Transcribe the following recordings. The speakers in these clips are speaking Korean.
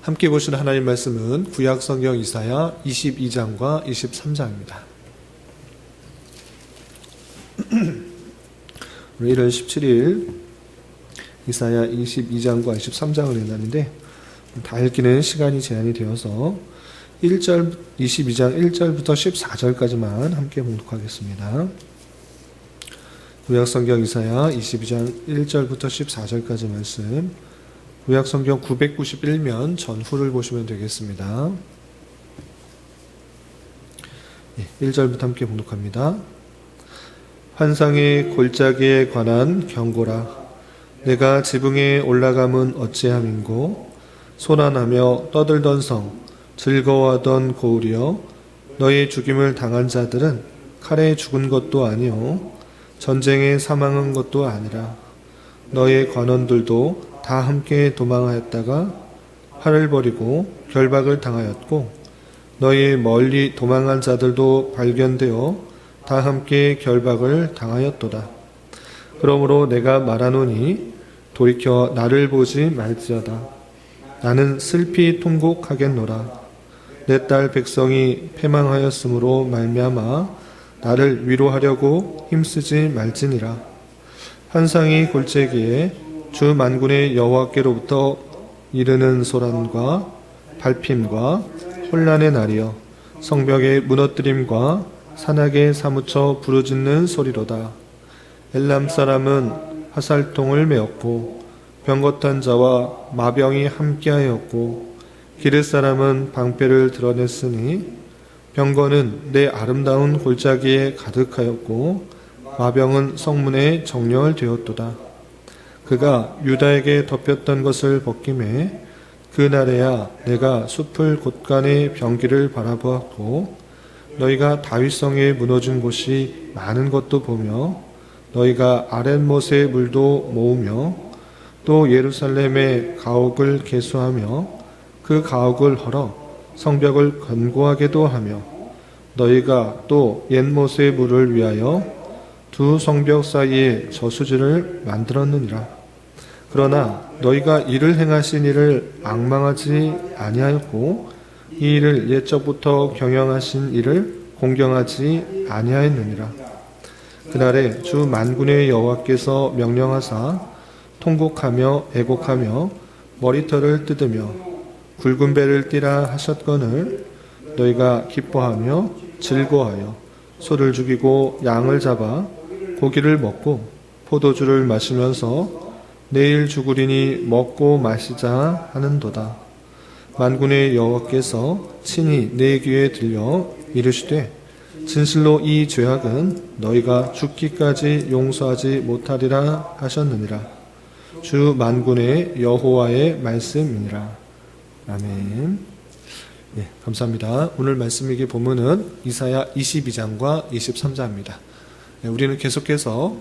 함께 보시는 하나님 말씀은 구약성경 이사야 22장과 23장입니다. 오늘 1월 17일 이사야 22장과 23장을 읽는데 다 읽기는 시간이 제한이 되어서 22장 1절부터 14절까지만 함께 봉독하겠습니다. 구약성경 이사야 22장 1절부터 14절까지 말씀, 구약성경 991면 전후를 보시면 되겠습니다. 1절부터 함께 봉독합니다. 환상의 골짜기에 관한 경고라. 내가 지붕에 올라감은 어찌함인고, 소란하며 떠들던 성, 즐거워하던 고울이여, 너희 죽임을 당한 자들은 칼에 죽은 것도 아니요 전쟁에 사망한 것도 아니라 너의 관원들도 다 함께 도망하였다가 활을 버리고 결박을 당하였고, 너희 멀리 도망한 자들도 발견되어 다 함께 결박을 당하였도다. 그러므로 내가 말하노니 돌이켜 나를 보지 말지어다. 나는 슬피 통곡하겠노라. 내 딸 백성이 패망하였으므로 말미암아 나를 위로하려고 힘쓰지 말지니라. 환상이 골짜기에 주 만군의 여호와께로부터 이르는 소란과 발핌과 혼란의 날이여, 성벽의 무너뜨림과 산악에 사무쳐 부르짖는 소리로다. 엘람 사람은 화살통을 메었고 병거탄 자와 마병이 함께하였고, 기르 사람은 방패를 드러냈으니 병거는 내 아름다운 골짜기에 가득하였고 마병은 성문에 정렬되었도다. 그가 유다에게 덮였던 것을 벗김에 그날에야 내가 숲을 곳간의 병기를 바라보았고, 너희가 다윗성에 무너진 곳이 많은 것도 보며 너희가 아랫못의 물도 모으며 또 예루살렘의 가옥을 개수하며 그 가옥을 헐어 성벽을 견고하게도 하며, 너희가 또 옛못의 물을 위하여 두 성벽 사이에 저수지를 만들었느니라. 그러나 너희가 이를 행하신 이를 앙망하지 아니하였고, 이 일을 옛적부터 경영하신 이를 공경하지 아니하였느니라. 그날에 주 만군의 여호와께서 명령하사 통곡하며 애곡하며 머리털을 뜯으며 굵은 배를 띠라 하셨거늘, 너희가 기뻐하며 즐거워하여 소를 죽이고 양을 잡아 고기를 먹고 포도주를 마시면서 내일 죽으리니 먹고 마시자 하는도다. 만군의 여호와께서 친히 내 귀에 들려 이르시되, 진실로 이 죄악은 너희가 죽기까지 용서하지 못하리라 하셨느니라. 주 만군의 여호와의 말씀이니라. 아멘. 감사합니다. 오늘 말씀이기 본문은 이사야 22장과 23장입니다. 우리는 계속해서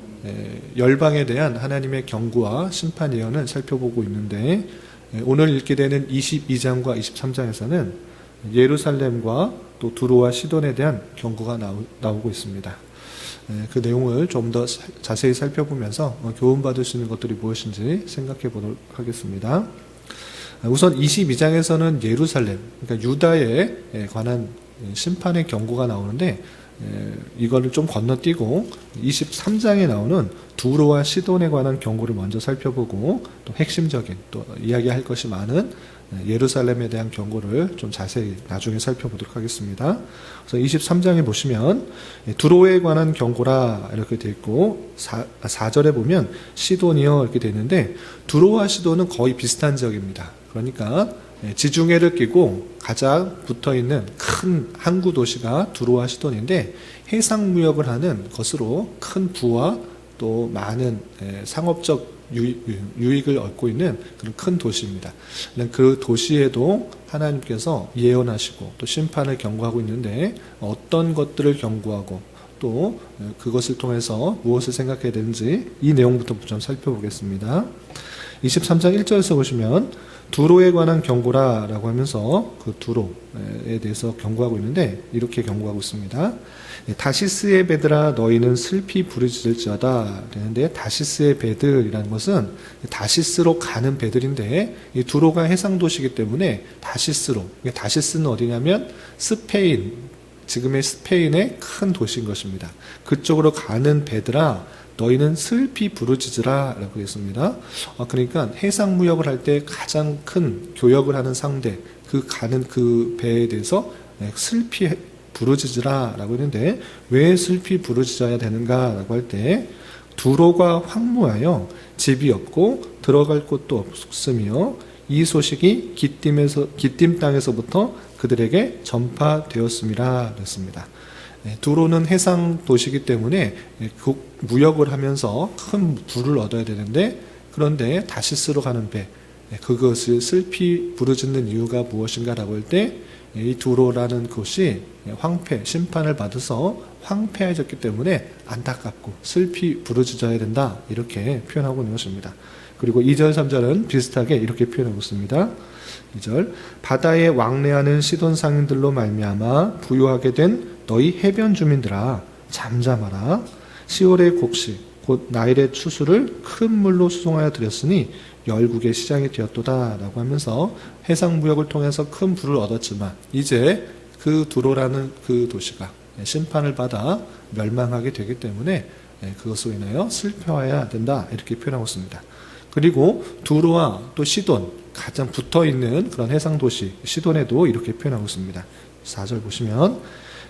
열방에 대한 하나님의 경고와 심판 예언을 살펴보고 있는데, 오늘 읽게 되는 22장과 23장에서는 예루살렘과 또 두로와 시돈에 대한 경고가 나오고 있습니다. 그 내용을 좀 더 자세히 살펴보면서 교훈받을 수 있는 것들이 무엇인지 생각해 보도록 하겠습니다. 우선 22장에서는 예루살렘, 그러니까 유다에 관한 심판의 경고가 나오는데, 이거를 좀 건너뛰고 23장에 나오는 두로와 시돈에 관한 경고를 먼저 살펴보고, 또 핵심적인 또 이야기할 것이 많은 예루살렘에 대한 경고를 좀 자세히 나중에 살펴보도록 하겠습니다. 그래서 23장에 보시면 두로에 관한 경고라 이렇게 되어 있고, 4절에 보면 시돈이요 이렇게 되어 있는데, 두로와 시돈은 거의 비슷한 지역입니다. 그러니까 지중해를 끼고 가장 붙어있는 큰 항구 도시가 두로와 시돈인데, 해상 무역을 하는 것으로 큰 부와 또 많은 상업적 유익을 얻고 있는 그런 큰 도시입니다. 그 도시에도 하나님께서 예언하시고 또 심판을 경고하고 있는데, 어떤 것들을 경고하고 또 그것을 통해서 무엇을 생각해야 되는지 이 내용부터 좀 살펴보겠습니다. 23장 1절에서 보시면 두로에 관한 경고라 라고 하면서 그 두로에 대해서 경고하고 있는데 이렇게 경고하고 있습니다. 다시스의 배들아 너희는 슬피 부르짖을지어다 되는데, 다시스의 배들이라는 것은 다시스로 가는 배들인데, 이 두로가 해상도시이기 때문에 다시스로, 다시스는 어디냐면 스페인, 지금의 스페인의 큰 도시인 것입니다. 그쪽으로 가는 배들아 너희는 슬피 부르짖으라 라고 했습니다. 그러니까 해상무역을 할 때 가장 큰 교역을 하는 상대, 그 가는 그 배에 대해서 슬피 부르짖으라 라고 했는데, 왜 슬피 부르짖어야 되는가 라고 할 때, 두로가 황무하여 집이 없고 들어갈 곳도 없으며 이 소식이 기띔 땅에서부터 그들에게 전파되었음이라 그랬습니다. 두로는 해상 도시이기 때문에 무역을 하면서 큰 부를 얻어야 되는데, 그런데 다시스로 가는 배, 그것을 슬피 부르짖는 이유가 무엇인가라고 할 때, 이 두로라는 곳이 황폐, 심판을 받아서 황폐해졌기 때문에 안타깝고 슬피 부르짖어야 된다, 이렇게 표현하고 있는 것입니다. 그리고 2절, 3절은 비슷하게 이렇게 표현하고 있습니다. 2절, 바다에 왕래하는 시돈 상인들로 말미암아 부유하게 된 너희 해변 주민들아 잠잠하라. 시올의 곡식 곧 나일의 추수를 큰 물로 수송하여 드렸으니 열국의 시장이 되었도다 라고 하면서 해상무역을 통해서 큰 부를 얻었지만 이제 그 두로라는 그 도시가 심판을 받아 멸망하게 되기 때문에 그것으로 인하여 슬퍼해야 된다, 이렇게 표현하고 있습니다. 그리고 두로와 또 시돈, 가장 붙어있는 그런 해상도시 시돈에도 이렇게 표현하고 있습니다. 4절 보시면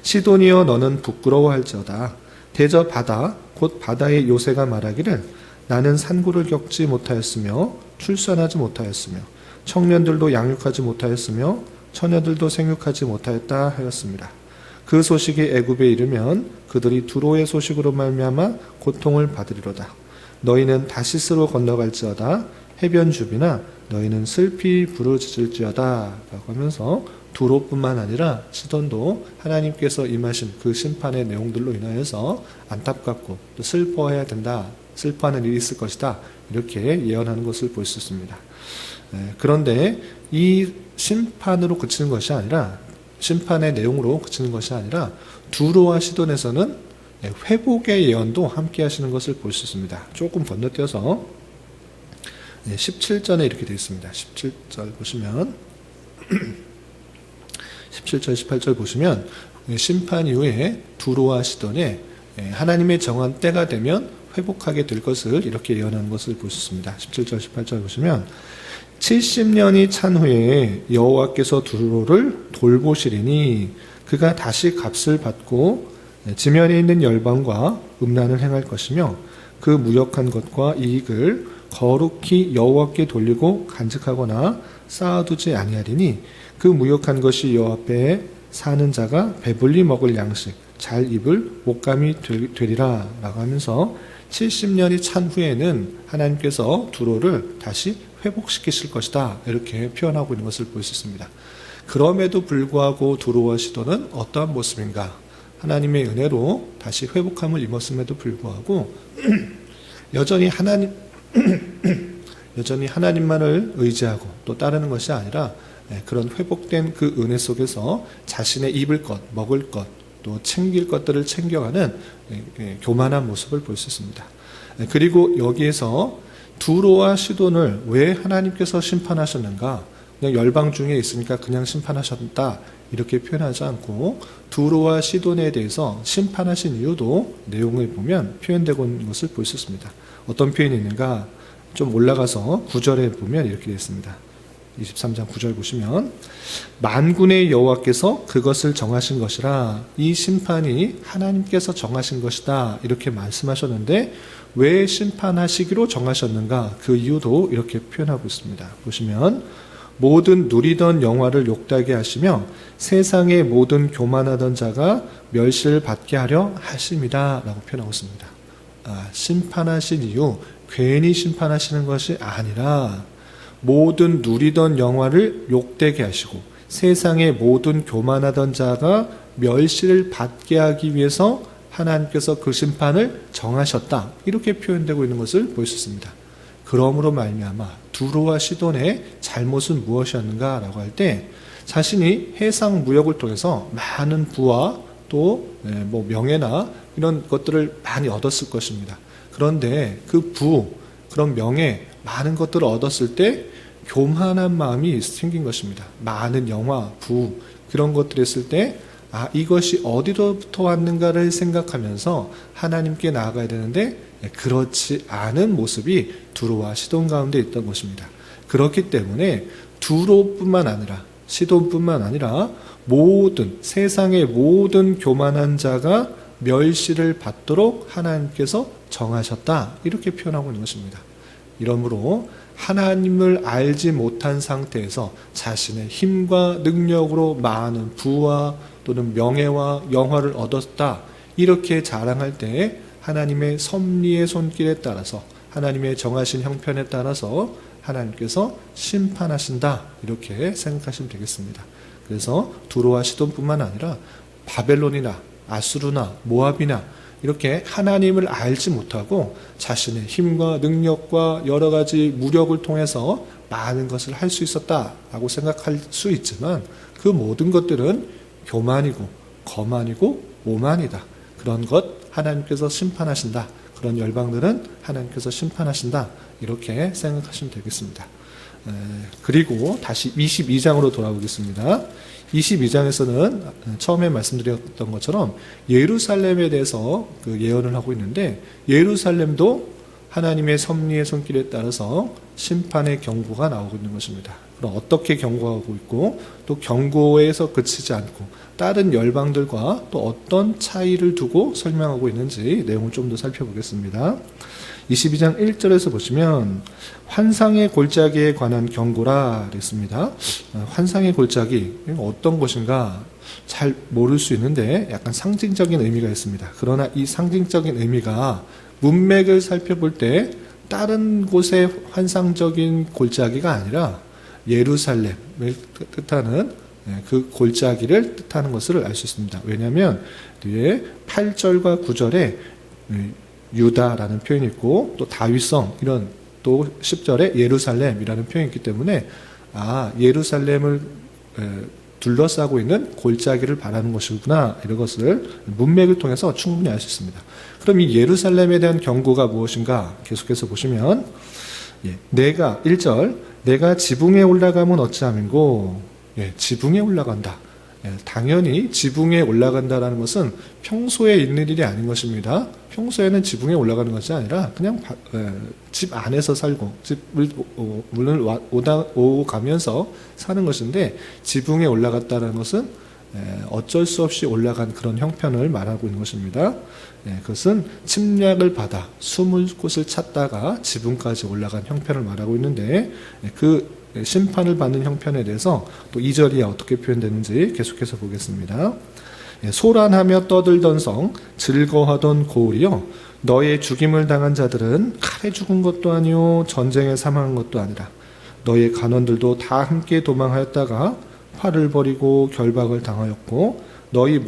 시돈이여 너는 부끄러워할지어다. 대저 바다 곧 바다의 요새가 말하기를 나는 산고를 겪지 못하였으며 출산하지 못하였으며 청년들도 양육하지 못하였으며 처녀들도 생육하지 못하였다 하였습니다. 그 소식이 애굽에 이르면 그들이 두로의 소식으로 말미암아 고통을 받으리로다. 너희는 다시스로 건너갈지어다. 해변 주비나 너희는 슬피 부르짖을지어다 라고 하면서 두로뿐만 아니라 시돈도 하나님께서 임하신 그 심판의 내용들로 인하여서 안타깝고 또 슬퍼해야 된다, 슬퍼하는 일이 있을 것이다, 이렇게 예언하는 것을 볼 수 있습니다. 그런데 이 심판으로 그치는 것이 아니라, 심판의 내용으로 그치는 것이 아니라 두로와 시돈에서는 회복의 예언도 함께 하시는 것을 볼 수 있습니다. 조금 건너뛰어서 17절에 이렇게 되어 있습니다. 17절 보시면 17절, 18절 보시면 심판 이후에 두로와 시돈에 하나님의 정한 때가 되면 회복하게 될 것을 이렇게 예언하는 것을 볼 수 있습니다. 17절, 18절 보시면 70년이 찬 후에 여호와께서 두로를 돌보시리니 그가 다시 값을 받고 지면에 있는 열방과 음란을 행할 것이며 그 무역한 것과 이익을 거룩히 여호와께 돌리고 간직하거나 쌓아두지 아니하리니 그 무역한 것이 여호와 앞에 사는 자가 배불리 먹을 양식 잘 입을 옷감이 되리라 라고 하면서 70년이 찬 후에는 하나님께서 두로를 다시 회복시키실 것이다, 이렇게 표현하고 있는 것을 볼 수 있습니다. 그럼에도 불구하고 두로와 시돈은 어떠한 모습인가? 하나님의 은혜로 다시 회복함을 입었음에도 불구하고 여전히 하나님만을 의지하고 또 따르는 것이 아니라 그런 회복된 그 은혜 속에서 자신의 입을 것, 먹을 것, 또 챙길 것들을 챙겨가는 교만한 모습을 볼 수 있습니다. 그리고 여기에서 두로와 시돈을 왜 하나님께서 심판하셨는가? 그냥 열방 중에 있으니까 그냥 심판하셨다, 이렇게 표현하지 않고 두로와 시돈에 대해서 심판하신 이유도 내용을 보면 표현되고 있는 것을 볼 수 있습니다. 어떤 표현이 있는가? 좀 올라가서 9절에 보면 이렇게 되어 있습니다. 23장 9절 보시면 만군의 여호와께서 그것을 정하신 것이라, 이 심판이 하나님께서 정하신 것이다, 이렇게 말씀하셨는데 왜 심판하시기로 정하셨는가? 그 이유도 이렇게 표현하고 있습니다. 보시면 모든 누리던 영화를 욕되게 하시며 세상의 모든 교만하던 자가 멸시를 받게 하려 하심이다 라고 표현하고 있습니다. 심판하신 이유, 괜히 심판하시는 것이 아니라 모든 누리던 영화를 욕되게 하시고 세상의 모든 교만하던 자가 멸시를 받게 하기 위해서 하나님께서 그 심판을 정하셨다, 이렇게 표현되고 있는 것을 볼 수 있습니다. 그러므로 말미암아 두로와 시돈의 잘못은 무엇이었는가라고 할 때 자신이 해상 무역을 통해서 많은 부와 또 명예나 이런 것들을 많이 얻었을 것입니다. 그런데 그 부, 그런 명예, 많은 것들을 얻었을 때 교만한 마음이 생긴 것입니다. 많은 영화, 부, 그런 것들을 했을 때 이것이 어디로부터 왔는가를 생각하면서 하나님께 나아가야 되는데 그렇지 않은 모습이 두로와 시돈 가운데 있던 것입니다. 그렇기 때문에 두로뿐만 아니라 시돈뿐만 아니라 세상의 모든 교만한 자가 멸시를 받도록 하나님께서 정하셨다, 이렇게 표현하고 있는 것입니다. 이러므로 하나님을 알지 못한 상태에서 자신의 힘과 능력으로 많은 부와 또는 명예와 영화를 얻었다, 이렇게 자랑할 때 하나님의 섭리의 손길에 따라서, 하나님의 정하신 형편에 따라서 하나님께서 심판하신다, 이렇게 생각하시면 되겠습니다. 그래서 두로와 시돈뿐만 아니라 바벨론이나 아수르나 모압이나 이렇게 하나님을 알지 못하고 자신의 힘과 능력과 여러 가지 무력을 통해서 많은 것을 할 수 있었다라고 생각할 수 있지만 그 모든 것들은 교만이고 거만이고 오만이다. 그런 것 하나님께서 심판하신다. 그런 열방들은 하나님께서 심판하신다. 이렇게 생각하시면 되겠습니다. 그리고 다시 22장으로 돌아오겠습니다. 22장에서는 처음에 말씀드렸던 것처럼 예루살렘에 대해서 그 예언을 하고 있는데, 예루살렘도 하나님의 섭리의 손길에 따라서 심판의 경고가 나오고 있는 것입니다. 그럼 어떻게 경고하고 있고, 또 경고에서 그치지 않고 다른 열방들과 또 어떤 차이를 두고 설명하고 있는지 내용을 좀 더 살펴보겠습니다. 22장 1절에서 보시면 환상의 골짜기에 관한 경고라 그랬습니다. 환상의 골짜기, 어떤 것인가 잘 모를 수 있는데 약간 상징적인 의미가 있습니다. 그러나 이 상징적인 의미가 문맥을 살펴볼 때 다른 곳의 환상적인 골짜기가 아니라 예루살렘을 뜻하는 그 골짜기를 뜻하는 것을 알 수 있습니다. 왜냐하면 뒤에 8절과 9절에 유다라는 표현이 있고 또 다윗성, 이런 또 10절에 예루살렘이라는 표현이 있기 때문에 예루살렘을 둘러싸고 있는 골짜기를 말하는 것이구나, 이런 것을 문맥을 통해서 충분히 알 수 있습니다. 그럼 이 예루살렘에 대한 경고가 무엇인가 계속해서 보시면 1절 내가 지붕에 올라가면 어찌함인고, 지붕에 올라간다. 당연히 지붕에 올라간다라는 것은 평소에 있는 일이 아닌 것입니다. 평소에는 지붕에 올라가는 것이 아니라 그냥 집 안에서 살고 물론 오고 가면서 사는 것인데, 지붕에 올라갔다는 것은 어쩔 수 없이 올라간 그런 형편을 말하고 있는 것입니다. 그것은 침략을 받아 숨을 곳을 찾다가 지붕까지 올라간 형편을 말하고 있는데, 그 심판을 받는 형편에 대해서 또 2절이 어떻게 표현되는지 계속해서 보겠습니다. 소란하며 떠들던 성, 즐거워하던 고을이여, 너의 죽임을 당한 자들은 칼에 죽은 것도 아니요 전쟁에 사망한 것도 아니라 너의 간원들도 다 함께 도망하였다가 활을 벌이고 결박을 당하였고, 너희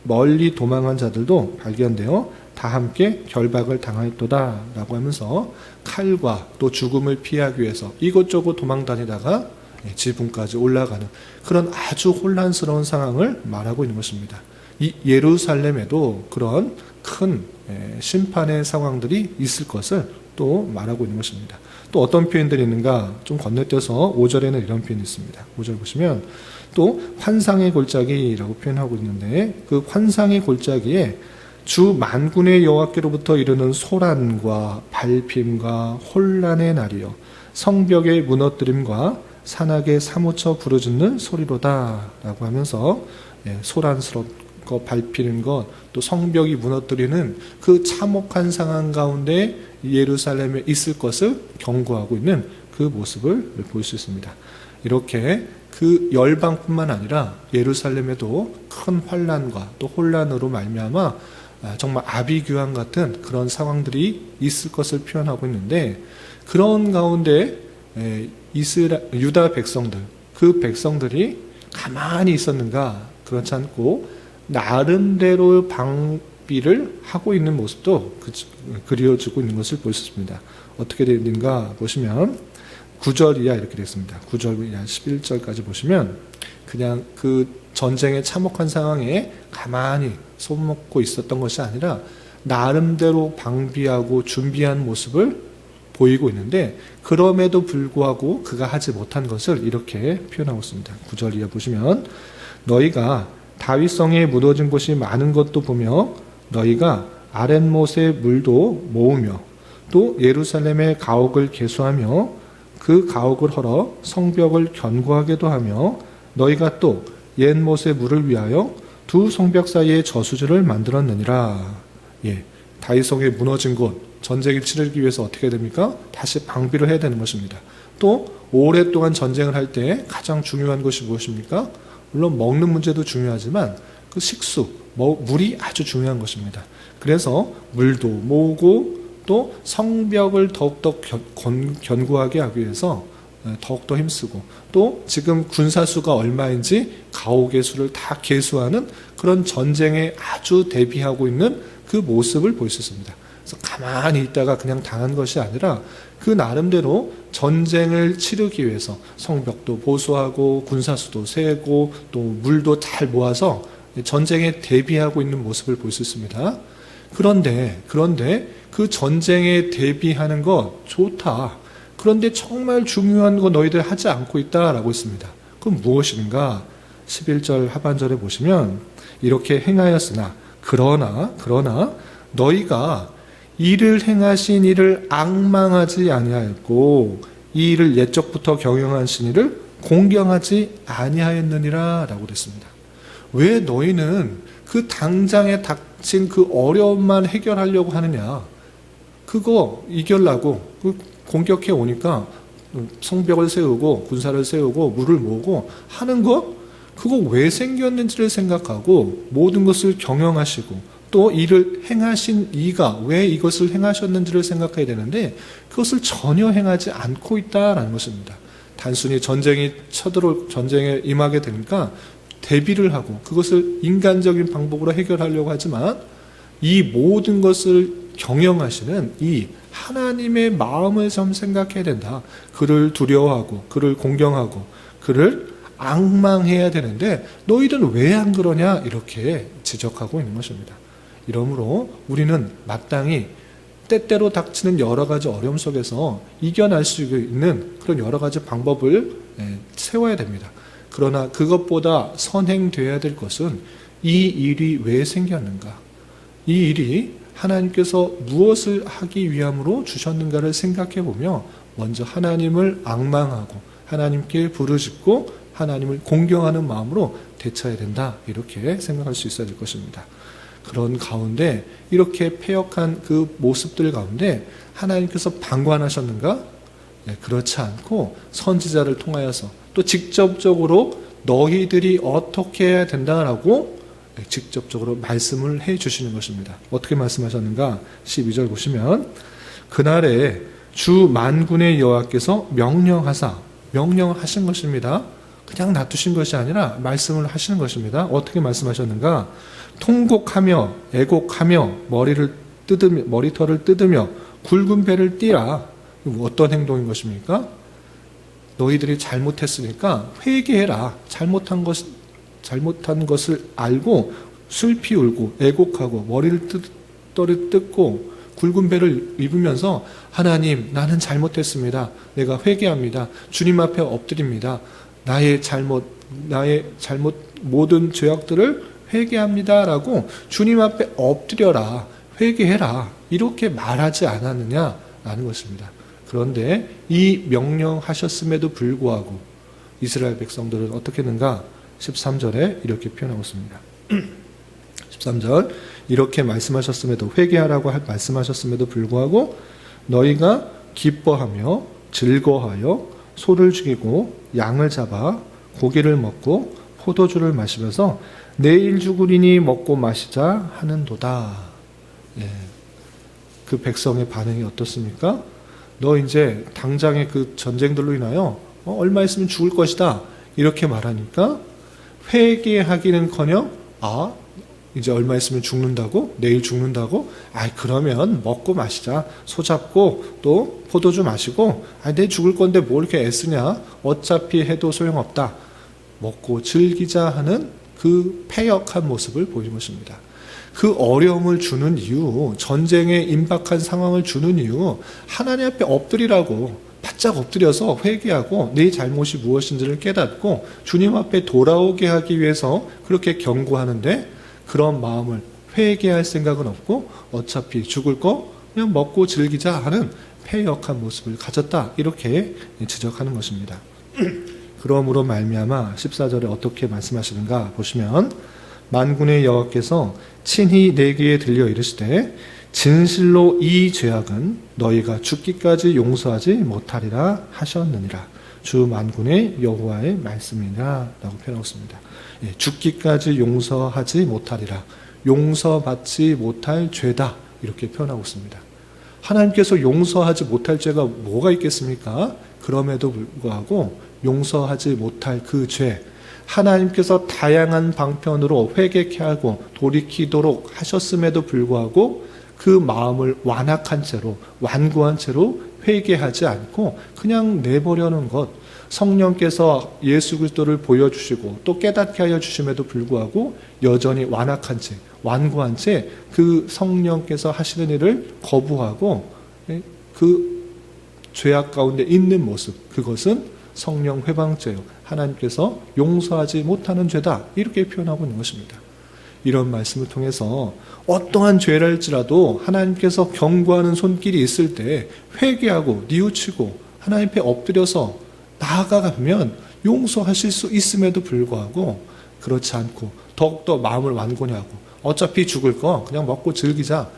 멀리 도망한 자들도 발견되어 다 함께 결박을 당하였도다 라고 하면서 칼과 또 죽음을 피하기 위해서 이곳저곳 도망다니다가 지붕까지 올라가는 그런 아주 혼란스러운 상황을 말하고 있는 것입니다. 이 예루살렘에도 그런 큰 심판의 상황들이 있을 것을 또 말하고 있는 것입니다. 또 어떤 표현들이 있는가 좀 건너뛰어서 5절에는 이런 표현이 있습니다. 5절 보시면 또 환상의 골짜기라고 표현하고 있는데, 그 환상의 골짜기에 주 만군의 여호와께로부터 이르는 소란과 발핌과 혼란의 날이요 성벽의 무너뜨림과 산악의 사무쳐 부르짖는 소리로다 라고 하면서 소란스럽고 밟히는 것, 또 성벽이 무너뜨리는 그 참혹한 상황 가운데 예루살렘에 있을 것을 경고하고 있는 그 모습을 볼 수 있습니다. 이렇게 그 열방뿐만 아니라 예루살렘에도 큰 환란과 또 혼란으로 말미암아 정말 아비규환 같은 그런 상황들이 있을 것을 표현하고 있는데, 그런 가운데 유다 백성들, 그 백성들이 가만히 있었는가? 그렇지 않고 나름대로 방비를 하고 있는 모습도 그려지고 있는 것을 볼 수 있습니다. 어떻게 되어 있는가 보시면 9절 이하 이렇게 되어 있습니다. 9절 이하 11절까지 보시면 그냥 그 전쟁의 참혹한 상황에 가만히 손먹고 있었던 것이 아니라 나름대로 방비하고 준비한 모습을 보이고 있는데, 그럼에도 불구하고 그가 하지 못한 것을 이렇게 표현하고 있습니다. 9절 이하 보시면 너희가 다윗성에 묻어진 곳이 많은 것도 보며 너희가 아랫못의 물도 모으며 또 예루살렘의 가옥을 개수하며 그 가옥을 헐어 성벽을 견고하게도 하며 너희가 또 옛못의 물을 위하여 두 성벽 사이에 저수지를 만들었느니라. 예, 다윗성에 무너진 곳, 전쟁을 치르기 위해서 어떻게 됩니까? 다시 방비를 해야 되는 것입니다. 또 오랫동안 전쟁을 할 때 가장 중요한 것이 무엇입니까? 물론 먹는 문제도 중요하지만 그 식수, 물이 아주 중요한 것입니다. 그래서 물도 모으고 또 성벽을 더욱더 견고하게 하기 위해서 더욱더 힘쓰고, 또 지금 군사수가 얼마인지 가옥의 수를 다 계수하는 그런 전쟁에 아주 대비하고 있는 그 모습을 볼 수 있습니다. 그래서 가만히 있다가 그냥 당한 것이 아니라 그 나름대로 전쟁을 치르기 위해서 성벽도 보수하고 군사수도 세고 또 물도 잘 모아서 전쟁에 대비하고 있는 모습을 볼 수 있습니다. 그런데 그 전쟁에 대비하는 것 좋다. 그런데 정말 중요한 거 너희들 하지 않고 있다라고 했습니다. 그럼 무엇인가? 11절 하반절에 보시면 이렇게 행하였으나 그러나 너희가 이를 행하신 이를 앙망하지 아니하였고 이 일을 옛적부터 경영하신 이를 공경하지 아니하였느니라 라고 그랬습니다. 왜 너희는 그 당장에 닥친 그 어려움만 해결하려고 하느냐? 그거 이겨려고 공격해 오니까 성벽을 세우고 군사를 세우고 물을 모으고 하는 것, 그거 왜 생겼는지를 생각하고 모든 것을 경영하시고 또 이를 행하신 이가 왜 이것을 행하셨는지를 생각해야 되는데 그것을 전혀 행하지 않고 있다라는 것입니다. 단순히 전쟁에 임하게 되니까 대비를 하고 그것을 인간적인 방법으로 해결하려고 하지만 이 모든 것을 경영하시는 이 하나님의 마음을 좀 생각해야 된다. 그를 두려워하고 그를 공경하고 그를 앙망해야 되는데 너희들은 왜 안 그러냐 이렇게 지적하고 있는 것입니다. 이러므로 우리는 마땅히 때때로 닥치는 여러 가지 어려움 속에서 이겨낼 수 있는 그런 여러 가지 방법을 세워야 됩니다. 그러나 그것보다 선행되어야 될 것은 이 일이 왜 생겼는가? 이 일이 하나님께서 무엇을 하기 위함으로 주셨는가를 생각해 보며 먼저 하나님을 앙망하고 하나님께 부르짖고 하나님을 공경하는 마음으로 대처해야 된다. 이렇게 생각할 수 있어야 될 것입니다. 그런 가운데 이렇게 패역한 그 모습들 가운데 하나님께서 방관하셨는가? 네, 그렇지 않고 선지자를 통하여서 또 직접적으로 너희들이 어떻게 해야 된다라고 직접적으로 말씀을 해 주시는 것입니다. 어떻게 말씀하셨는가? 12절 보시면 그날에 주 만군의 여호와께서 명령하신 것입니다. 그냥 놔두신 것이 아니라 말씀을 하시는 것입니다. 어떻게 말씀하셨는가? 통곡하며 애곡하며 머리털을 뜯으며 굵은 배를 띠라. 어떤 행동인 것입니까? 너희들이 잘못했으니까 회개해라. 잘못한 것을 알고 슬피 울고 애곡하고 머리를 뜯고 굵은 배를 입으면서 하나님, 나는 잘못했습니다. 내가 회개합니다. 주님 앞에 엎드립니다. 나의 잘못 모든 죄악들을 회개합니다라고 주님 앞에 엎드려라. 회개해라. 이렇게 말하지 않았느냐라는 것입니다. 그런데 이 명령하셨음에도 불구하고 이스라엘 백성들은 어떻게 했는가? 13절에 이렇게 표현하고 있습니다. 13절 이렇게 말씀하셨음에도 회개하라고 말씀하셨음에도 불구하고 너희가 기뻐하며 즐거워하여 소를 죽이고 양을 잡아 고기를 먹고 포도주를 마시면서 내일 죽으리니 먹고 마시자 하는도다. 예. 그 백성의 반응이 어떻습니까? 너 이제 당장의 그 전쟁들로 인하여 얼마 있으면 죽을 것이다. 이렇게 말하니까 회개하기는커녕 이제 얼마 있으면 죽는다고? 내일 죽는다고? 그러면 먹고 마시자. 소잡고 또 포도주 마시고, 내일 죽을 건데 뭐 이렇게 애쓰냐? 어차피 해도 소용없다. 먹고 즐기자 하는 그 패역한 모습을 보이는 것입니다. 그 어려움을 주는 이유, 전쟁에 임박한 상황을 주는 이유, 하나님 앞에 엎드리라고, 바짝 엎드려서 회개하고 내 잘못이 무엇인지를 깨닫고 주님 앞에 돌아오게 하기 위해서 그렇게 경고하는데, 그런 마음을 회개할 생각은 없고 어차피 죽을 거 그냥 먹고 즐기자 하는 패역한 모습을 가졌다, 이렇게 지적하는 것입니다. 그러므로 말미암아 14절에 어떻게 말씀하시는가 보시면, 만군의 여호와께서 친히 내 귀에 들려 이르시되 진실로 이 죄악은 너희가 죽기까지 용서하지 못하리라 하셨느니라. 주 만군의 여호와의 말씀이라 라고 표현하고 있습니다. 죽기까지 용서하지 못하리라, 용서받지 못할 죄다, 이렇게 표현하고 있습니다. 하나님께서 용서하지 못할 죄가 뭐가 있겠습니까? 그럼에도 불구하고 용서하지 못할 그 죄, 하나님께서 다양한 방편으로 회개케 하고 돌이키도록 하셨음에도 불구하고 그 마음을 완악한 채로, 완고한 채로 회개하지 않고 그냥 내버려는 것, 성령께서 예수 그리스도를 보여주시고 또 깨닫게 하여 주심에도 불구하고 여전히 완악한 채, 완고한 채 그 성령께서 하시는 일을 거부하고 그 죄악 가운데 있는 모습, 그것은 성령 회방죄요, 하나님께서 용서하지 못하는 죄다, 이렇게 표현하고 있는 것입니다. 이런 말씀을 통해서 어떠한 죄랄지라도 하나님께서 경고하는 손길이 있을 때 회개하고 뉘우치고 하나님 앞에 엎드려서 나아가면 용서하실 수 있음에도 불구하고 그렇지 않고 더욱더 마음을 완고히 하고 어차피 죽을 거 그냥 먹고 즐기자,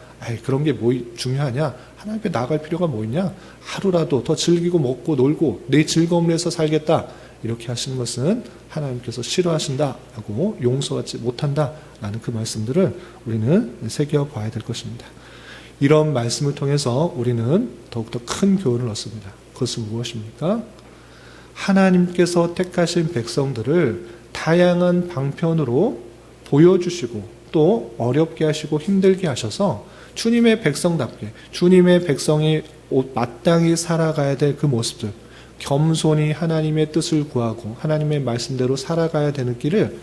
그런 게 뭐 중요하냐, 하나님 앞에 나갈 필요가 뭐 있냐, 하루라도 더 즐기고 먹고 놀고 내 즐거움을 위해서 살겠다, 이렇게 하시는 것은 하나님께서 싫어하신다라고, 용서하지 못한다라는 그 말씀들을 우리는 새겨봐야 될 것입니다. 이런 말씀을 통해서 우리는 더욱더 큰 교훈을 얻습니다. 그것은 무엇입니까? 하나님께서 택하신 백성들을 다양한 방편으로 보여주시고 또 어렵게 하시고 힘들게 하셔서 주님의 백성답게, 주님의 백성이 마땅히 살아가야 될 그 모습들, 겸손히 하나님의 뜻을 구하고 하나님의 말씀대로 살아가야 되는 길을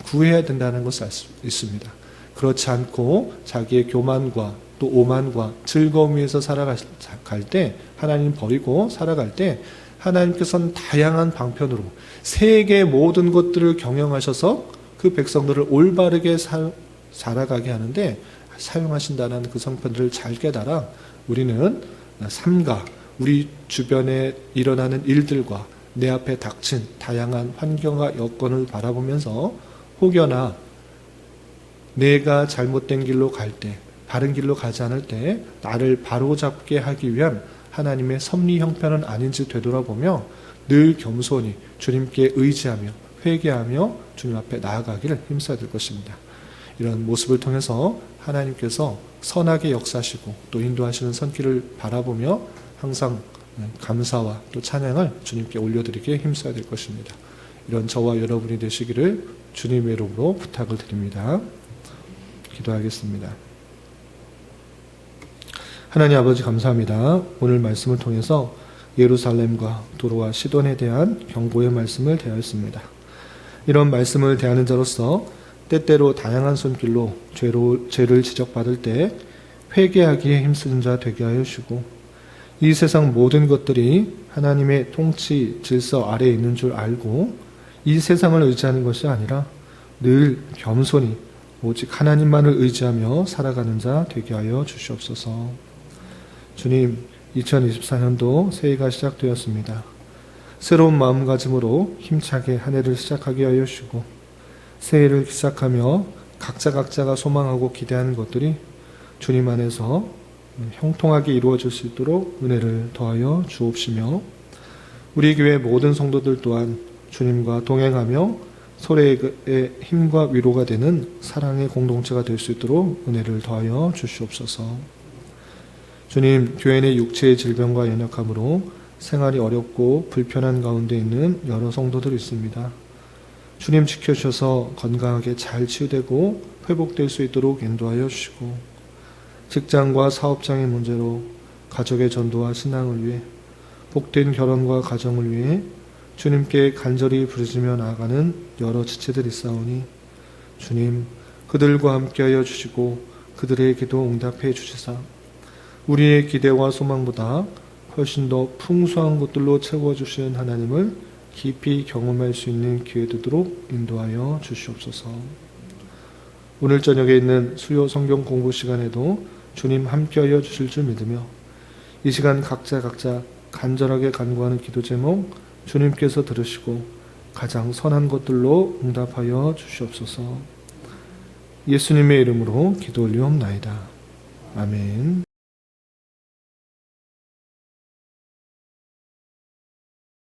구해야 된다는 것을 알 수 있습니다. 그렇지 않고 자기의 교만과 또 오만과 즐거움 위해서 살아갈 때, 하나님 버리고 살아갈 때 하나님께서는 다양한 방편으로 세계 모든 것들을 경영하셔서 그 백성들을 올바르게 살아가게 하는데 사용하신다는 그 성편들을 잘 깨달아 우리는 삶과 우리 주변에 일어나는 일들과 내 앞에 닥친 다양한 환경과 여건을 바라보면서 혹여나 내가 잘못된 길로 갈 때, 바른 길로 가지 않을 때 나를 바로잡게 하기 위한 하나님의 섭리 형편은 아닌지 되돌아보며 늘 겸손히 주님께 의지하며 회개하며 주님 앞에 나아가기를 힘써야 될 것입니다. 이런 모습을 통해서 하나님께서 선하게 역사하시고 또 인도하시는 손길을 바라보며 항상 감사와 또 찬양을 주님께 올려드리기에 힘써야 될 것입니다. 이런 저와 여러분이 되시기를 주님의 이름으로 부탁을 드립니다. 기도하겠습니다. 하나님 아버지 감사합니다. 오늘 말씀을 통해서 예루살렘과 도로와 시돈에 대한 경고의 말씀을 대하였습니다. 이런 말씀을 대하는 자로서 때때로 다양한 손길로 죄를 지적받을 때 회개하기에 힘쓰는 자 되게 하여 주시고, 이 세상 모든 것들이 하나님의 통치 질서 아래에 있는 줄 알고 이 세상을 의지하는 것이 아니라 늘 겸손히 오직 하나님만을 의지하며 살아가는 자 되게 하여 주시옵소서. 주님, 2024년도 새해가 시작되었습니다. 새로운 마음가짐으로 힘차게 한 해를 시작하게 하여 주시고, 새해를 시작하며 각자가 소망하고 기대하는 것들이 주님 안에서 형통하게 이루어질 수 있도록 은혜를 더하여 주옵시며, 우리 교회 모든 성도들 또한 주님과 동행하며 서로의 힘과 위로가 되는 사랑의 공동체가 될 수 있도록 은혜를 더하여 주시옵소서. 주님, 교회 내 육체의 질병과 연약함으로 생활이 어렵고 불편한 가운데 있는 여러 성도들이 있습니다. 주님 지켜주셔서 건강하게 잘 치유되고 회복될 수 있도록 인도하여 주시고, 직장과 사업장의 문제로 가족의 전도와 신앙을 위해, 복된 결혼과 가정을 위해 주님께 간절히 부르짖며 나아가는 여러 지체들이 있사오니 주님 그들과 함께하여 주시고 그들의 기도 응답해 주시사 우리의 기대와 소망보다 훨씬 더 풍성한 것들로 채워주시는 하나님을 깊이 경험할 수 있는 기회 되도록 인도하여 주시옵소서. 오늘 저녁에 있는 수요 성경 공부 시간에도 주님 함께하여 주실 줄 믿으며 이 시간 각자 간절하게 간구하는 기도 제목 주님께서 들으시고 가장 선한 것들로 응답하여 주시옵소서. 예수님의 이름으로 기도 올리옵나이다. 아멘.